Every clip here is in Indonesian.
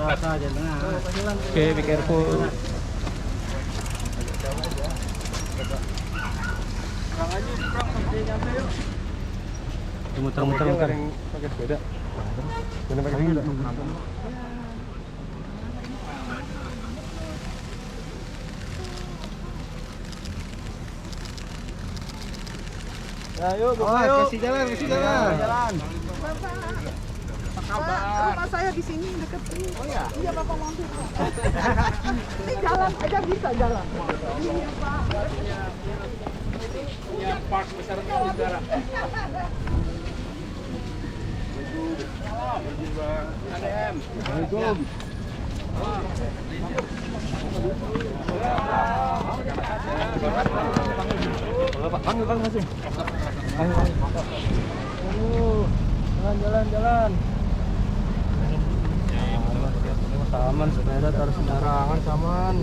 Okay, be careful. Muter-muter. Pakai sepeda. Jangan pakai sepeda. Ayo, Kasih jalan. jalan. Rumah saya di sini dekat sini. Oh iya. Iya Bapak mampir. Ini jalan aja bisa jalan. Iya Pak. Ya, park besar di udara. Assalamualaikum. Panggil masuk. Jalan. Saman sepeda taruh sembarangan, saman.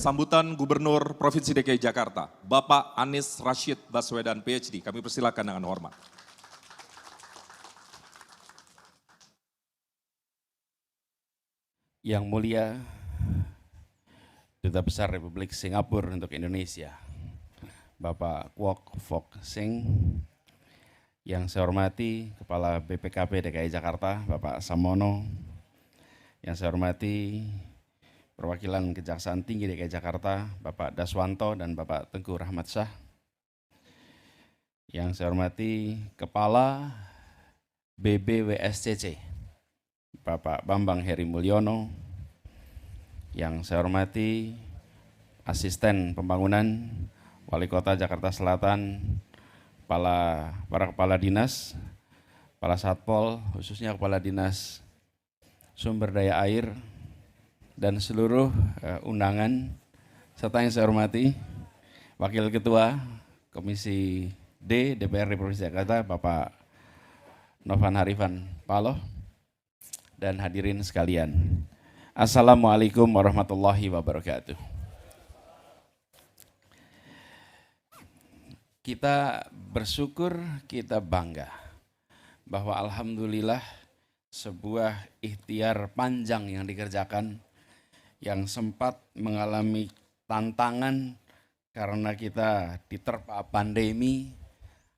Sambutan Gubernur Provinsi DKI Jakarta, Bapak Anies Rashid Baswedan PhD. Kami persilakan dengan hormat. Yang mulia Duta Besar Republik Singapura untuk Indonesia, Bapak Kwok Fok Sing. Yang saya hormati Kepala BPKP DKI Jakarta, Bapak Samono. Yang saya hormati Perwakilan Kejaksaan Tinggi DKI Jakarta, Bapak Daswanto dan Bapak Tengku Rahmat Shah. Yang saya hormati Kepala BBWSCC, Bapak Bambang Heri Mulyono. Yang saya hormati Asisten Pembangunan Wali Kota Jakarta Selatan, para Kepala Dinas, Kepala Satpol, khususnya Kepala Dinas Sumber Daya Air, dan seluruh undangan, serta yang saya hormati Wakil Ketua Komisi D DPRD Provinsi Jakarta, Bapak Novan Harifan Paloh, dan hadirin sekalian. Assalamualaikum warahmatullahi wabarakatuh. Kita bersyukur, kita bangga bahwa alhamdulillah sebuah ikhtiar panjang yang dikerjakan yang sempat mengalami tantangan karena kita diterpa pandemi,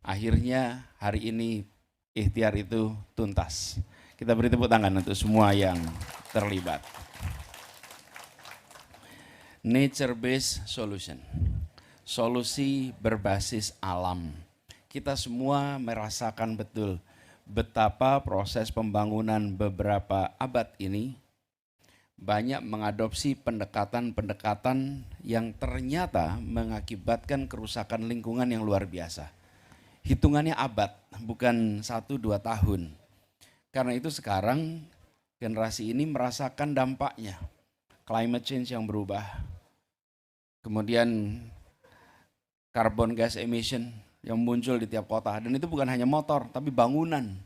akhirnya hari ini ikhtiar itu tuntas. Kita beri tepuk tangan untuk semua yang terlibat. Nature-based solution, solusi berbasis alam. Kita semua merasakan betul betapa proses pembangunan beberapa abad ini banyak mengadopsi pendekatan-pendekatan yang ternyata mengakibatkan kerusakan lingkungan yang luar biasa. Hitungannya abad, bukan 1-2 tahun. Karena itu sekarang generasi ini merasakan dampaknya. Climate change yang berubah, kemudian carbon gas emission yang muncul di tiap kota. Dan itu bukan hanya motor, tapi bangunan.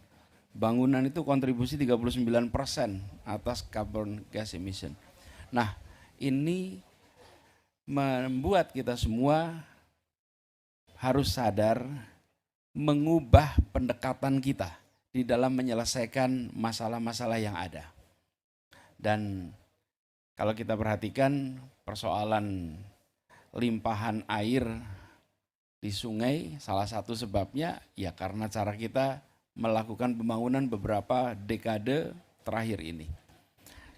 Bangunan itu kontribusi 39% atas carbon gas emission. Nah, ini membuat kita semua harus sadar mengubah pendekatan kita di dalam menyelesaikan masalah-masalah yang ada. Dan kalau kita perhatikan persoalan limpahan air di sungai, salah satu sebabnya ya karena cara kita melakukan pembangunan beberapa dekade terakhir ini.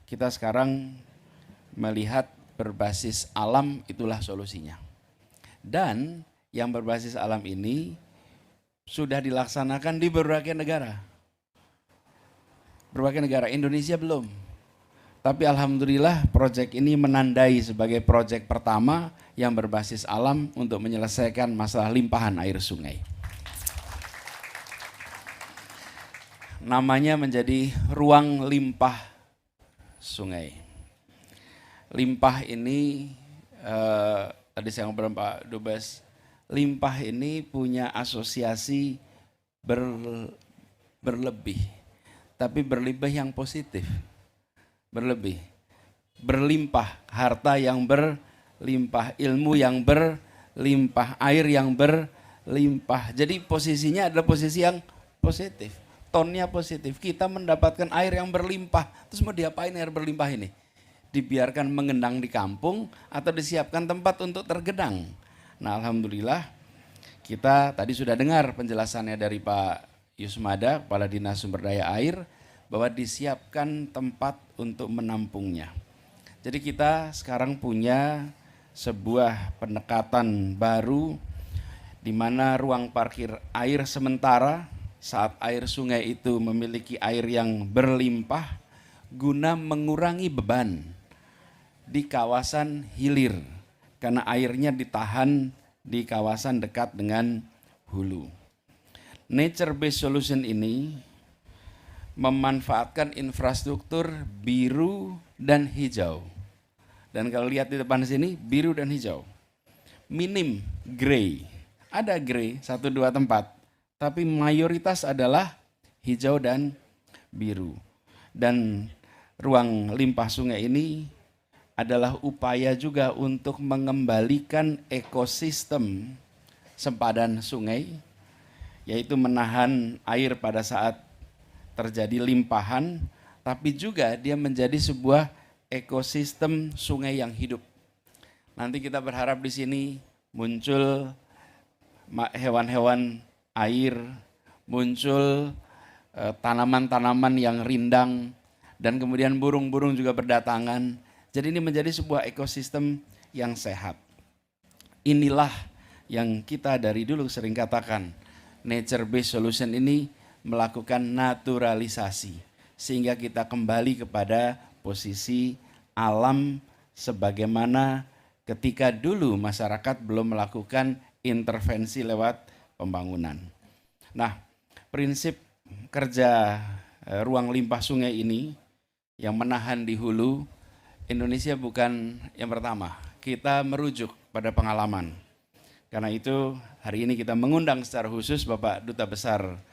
Kita sekarang melihat berbasis alam itulah solusinya. Dan yang berbasis alam ini sudah dilaksanakan di berbagai negara. Berbagai negara, Indonesia belum. Tapi alhamdulillah proyek ini menandai sebagai proyek pertama yang berbasis alam untuk menyelesaikan masalah limpahan air sungai. Namanya menjadi ruang limpah sungai. Limpah ini, tadi saya ngobrol Pak Dubes, limpah ini punya asosiasi berlebih, tapi berlebih yang positif. Berlebih, berlimpah, harta yang berlimpah, ilmu yang berlimpah, air yang berlimpah. Jadi posisinya adalah posisi yang positif, tonnya positif. Kita mendapatkan air yang berlimpah, terus mau diapain air berlimpah ini? Dibiarkan mengendang di kampung atau disiapkan tempat untuk tergenang. Nah alhamdulillah kita tadi sudah dengar penjelasannya dari Pak Yusmada, Kepala Dinas Sumber Daya Air, bahwa disiapkan tempat untuk menampungnya. Jadi kita sekarang punya sebuah pendekatan baru di mana ruang parkir air sementara saat air sungai itu memiliki air yang berlimpah guna mengurangi beban di kawasan hilir karena airnya ditahan di kawasan dekat dengan hulu. Nature based solution ini memanfaatkan infrastruktur biru dan hijau. Dan kalau lihat di depan sini, biru dan hijau. Minim gray. Ada gray, 1-2 tempat. Tapi mayoritas adalah hijau dan biru. Dan ruang limpah sungai ini adalah upaya juga untuk mengembalikan ekosistem sempadan sungai, yaitu menahan air pada saat terjadi limpahan, tapi juga dia menjadi sebuah ekosistem sungai yang hidup. Nanti kita berharap di sini muncul hewan-hewan air, muncul tanaman-tanaman yang rindang, dan kemudian burung-burung juga berdatangan. Jadi ini menjadi sebuah ekosistem yang sehat. Inilah yang kita dari dulu sering katakan, nature based solution ini melakukan naturalisasi sehingga kita kembali kepada posisi alam sebagaimana ketika dulu masyarakat belum melakukan intervensi lewat pembangunan. Nah, prinsip kerja ruang limpah sungai ini yang menahan di hulu, Indonesia bukan yang pertama. Kita merujuk pada pengalaman. Karena itu hari ini kita mengundang secara khusus Bapak Duta Besar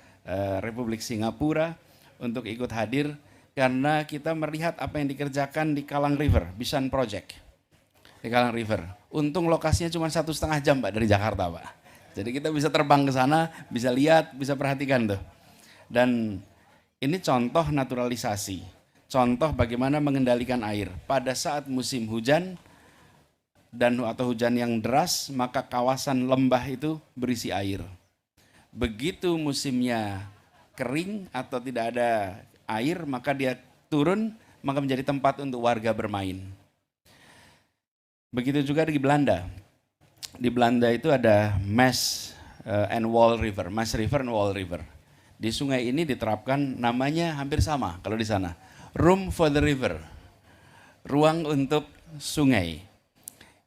Republik Singapura untuk ikut hadir karena kita melihat apa yang dikerjakan di Kallang River, Bisan Project di Kallang River. Untung lokasinya cuma 1,5 jam Pak dari Jakarta Pak. Jadi kita bisa terbang ke sana, bisa lihat, bisa perhatikan tuh. Dan ini contoh naturalisasi, contoh bagaimana mengendalikan air. Pada saat musim hujan atau hujan yang deras, maka kawasan lembah itu berisi air. Begitu musimnya kering atau tidak ada air, maka dia turun, maka menjadi tempat untuk warga bermain. Begitu juga di Belanda. Di Belanda itu ada Maas and Waal River, Maas River and Waal River. Di sungai ini diterapkan namanya hampir sama kalau di sana. Room for the river, ruang untuk sungai.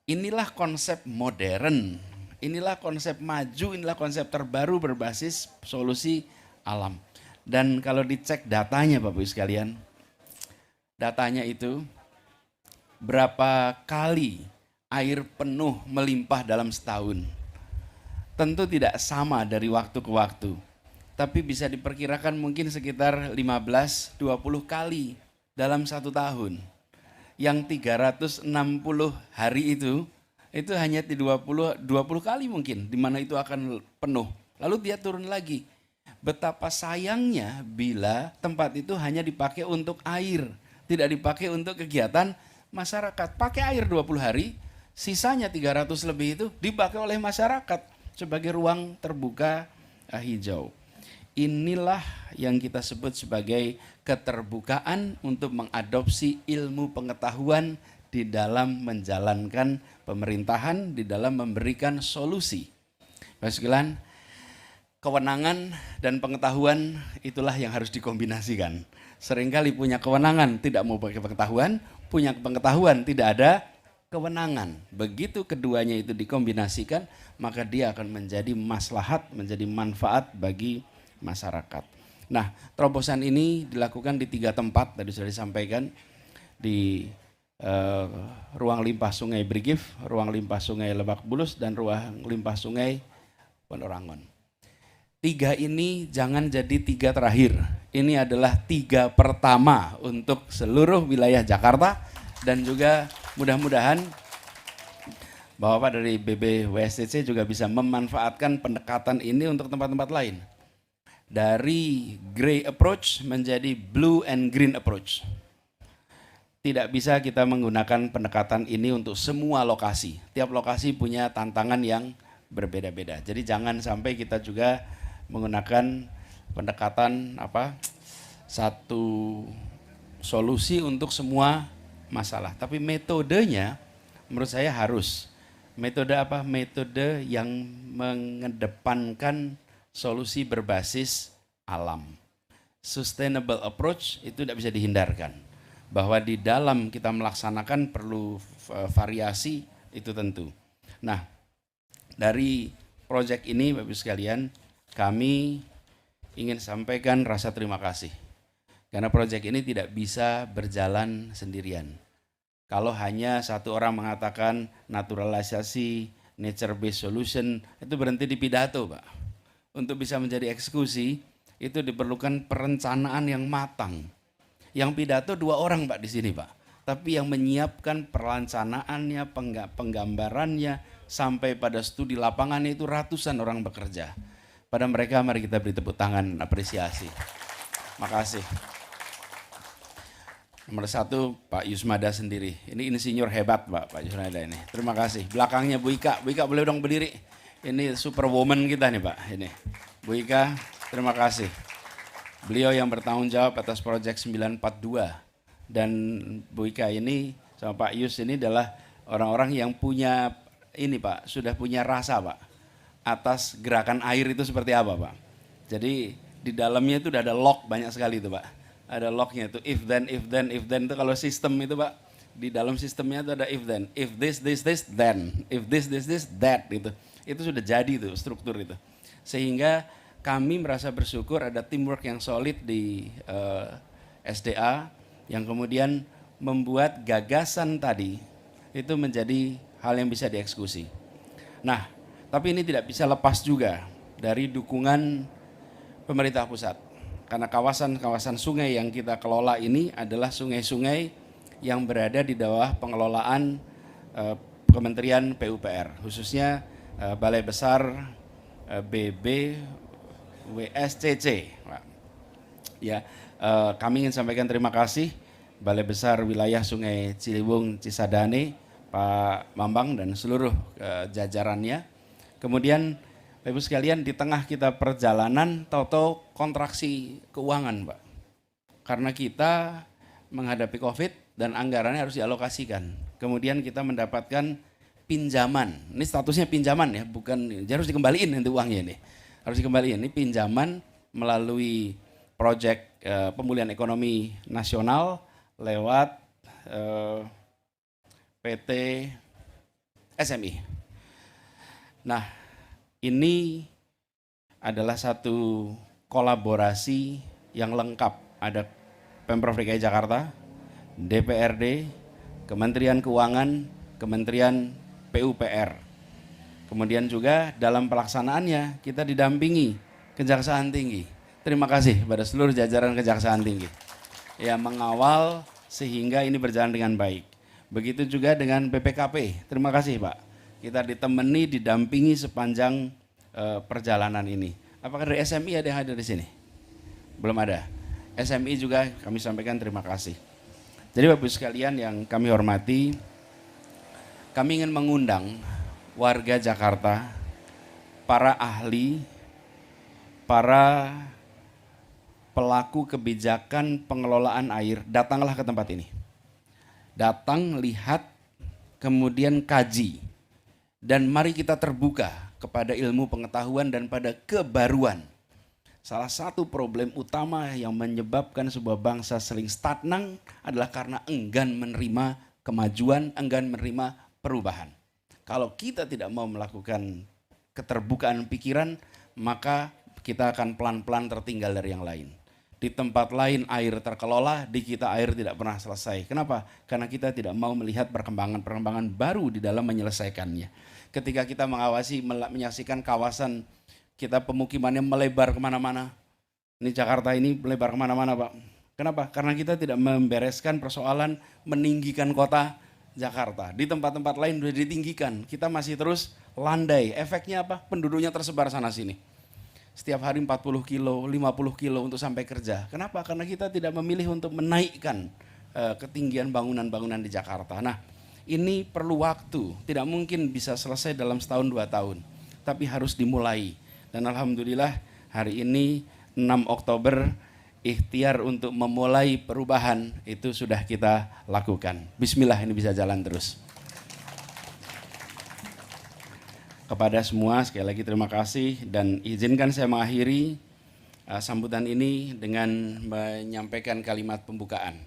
Inilah konsep modern. Inilah konsep maju, inilah konsep terbaru berbasis solusi alam. Dan kalau dicek datanya Bapak Ibu sekalian, datanya itu berapa kali air penuh melimpah dalam setahun. Tentu tidak sama dari waktu ke waktu, tapi bisa diperkirakan mungkin sekitar 15-20 kali dalam 1 tahun. Yang 360 hari itu hanya di 20 kali mungkin, di mana itu akan penuh. Lalu dia turun lagi. Betapa sayangnya bila tempat itu hanya dipakai untuk air, tidak dipakai untuk kegiatan masyarakat. Pakai air 20 hari, sisanya 300 lebih itu dipakai oleh masyarakat sebagai ruang terbuka hijau. Inilah yang kita sebut sebagai keterbukaan untuk mengadopsi ilmu pengetahuan di dalam menjalankan pemerintahan, di dalam memberikan solusi. Bapak sekalian, kewenangan dan pengetahuan itulah yang harus dikombinasikan. Seringkali punya kewenangan tidak mau pakai pengetahuan, punya pengetahuan tidak ada kewenangan. Begitu keduanya itu dikombinasikan, maka dia akan menjadi maslahat, menjadi manfaat bagi masyarakat. Nah, terobosan ini dilakukan di 3 tempat, tadi sudah disampaikan, di ruang limpah sungai Brigif, ruang limpah sungai Lebak Bulus, dan ruang limpah sungai Ponorangon. 3 ini jangan jadi 3 terakhir, ini adalah 3 pertama untuk seluruh wilayah Jakarta, dan juga mudah-mudahan Bapak dari BBWSTC juga bisa memanfaatkan pendekatan ini untuk tempat-tempat lain. Dari gray approach menjadi blue and green approach. Tidak bisa kita menggunakan pendekatan ini untuk semua lokasi. Tiap lokasi punya tantangan yang berbeda-beda. Jadi jangan sampai kita juga menggunakan pendekatan satu solusi untuk semua masalah. Tapi metodenya menurut saya harus. Metode apa? Metode yang mengedepankan solusi berbasis alam. Sustainable approach itu tidak bisa dihindarkan. Bahwa di dalam kita melaksanakan perlu variasi, itu tentu. Nah, dari proyek ini Bapak Ibu sekalian, kami ingin sampaikan rasa terima kasih. Karena proyek ini tidak bisa berjalan sendirian. Kalau hanya satu orang mengatakan naturalisasi, nature-based solution, itu berhenti di pidato, Pak. Untuk bisa menjadi eksekusi, itu diperlukan perencanaan yang matang. Yang pidato 2 orang, Pak, di sini, Pak. Tapi yang menyiapkan perencanaannya, penggambarannya, sampai pada studi lapangannya itu ratusan orang bekerja. Pada mereka mari kita beri tepuk tangan apresiasi. Makasih. Nomor 1 Pak Yusmada sendiri. Ini insinyur hebat Pak Yusmada ini. Terima kasih. Belakangnya Bu Ika. Bu Ika boleh dong berdiri. Ini superwoman kita nih Pak. Ini Bu Ika, terima kasih. Beliau yang bertanggung jawab atas proyek 942. Dan Bu Ika ini sama Pak Yus ini adalah orang-orang yang punya ini Pak, sudah punya rasa Pak atas gerakan air itu seperti apa Pak. Jadi di dalamnya itu udah ada lock banyak sekali itu Pak. Ada locknya itu if then itu kalau sistem itu Pak, di dalam sistemnya itu ada if then, if this then, if this that gitu. Itu sudah jadi itu struktur itu. Sehingga kami merasa bersyukur ada teamwork yang solid di SDA yang kemudian membuat gagasan tadi itu menjadi hal yang bisa dieksekusi. Nah, tapi ini tidak bisa lepas juga dari dukungan pemerintah pusat. Karena kawasan-kawasan sungai yang kita kelola ini adalah sungai-sungai yang berada di bawah pengelolaan Kementerian PUPR, khususnya Balai Besar BBWSCC. Ya, kami ingin sampaikan terima kasih Balai Besar Wilayah Sungai Ciliwung Cisadane, Pak Bambang dan seluruh jajarannya. Kemudian Bapak Ibu sekalian, di tengah kita perjalanan, tahu-tahu kontraksi keuangan, Pak. Karena kita menghadapi COVID dan anggarannya harus dialokasikan. Kemudian kita mendapatkan pinjaman. Ini statusnya pinjaman ya, bukan harus dikembaliin nanti uangnya ini. Harus dikembaliin. Ini pinjaman melalui proyek pemulihan ekonomi nasional lewat PT SMI. Nah, ini adalah satu kolaborasi yang lengkap. Ada Pemprov DKI Jakarta, DPRD, Kementerian Keuangan, Kementerian PUPR. Kemudian juga dalam pelaksanaannya kita didampingi Kejaksaan Tinggi. Terima kasih pada seluruh jajaran Kejaksaan Tinggi yang mengawal sehingga ini berjalan dengan baik. Begitu juga dengan BPKP. Terima kasih Pak. Kita ditemani, didampingi sepanjang perjalanan ini. Apakah dari SMI ada yang hadir di sini? Belum ada. SMI juga kami sampaikan terima kasih. Jadi Bapak Ibu sekalian yang kami hormati, kami ingin mengundang warga Jakarta, para ahli, para pelaku kebijakan pengelolaan air, datanglah ke tempat ini. Datang, lihat, kemudian kaji. Dan mari kita terbuka kepada ilmu pengetahuan dan pada kebaruan. Salah satu problem utama yang menyebabkan sebuah bangsa sering stagnan adalah karena enggan menerima kemajuan, enggan menerima perubahan. Kalau kita tidak mau melakukan keterbukaan pikiran, maka kita akan pelan-pelan tertinggal dari yang lain. Di tempat lain air terkelola, di kita air tidak pernah selesai. Kenapa? Karena kita tidak mau melihat perkembangan-perkembangan baru di dalam menyelesaikannya. Ketika kita menyaksikan kawasan kita pemukimannya melebar kemana-mana. Ini Jakarta ini melebar kemana-mana, Pak. Kenapa? Karena kita tidak membereskan persoalan meninggikan kota Jakarta. Di tempat-tempat lain sudah ditinggikan, kita masih terus landai. Efeknya apa? Penduduknya tersebar sana-sini. Setiap hari 40 kilo, 50 kilo untuk sampai kerja. Kenapa? Karena kita tidak memilih untuk menaikkan ketinggian bangunan-bangunan di Jakarta. Nah, ini perlu waktu. Tidak mungkin bisa selesai dalam setahun 2 tahun. Tapi harus dimulai. Dan alhamdulillah hari ini 6 Oktober ikhtiar untuk memulai perubahan itu sudah kita lakukan. Bismillah ini bisa jalan terus. Kepada semua sekali lagi terima kasih dan izinkan saya mengakhiri sambutan ini dengan menyampaikan kalimat pembukaan.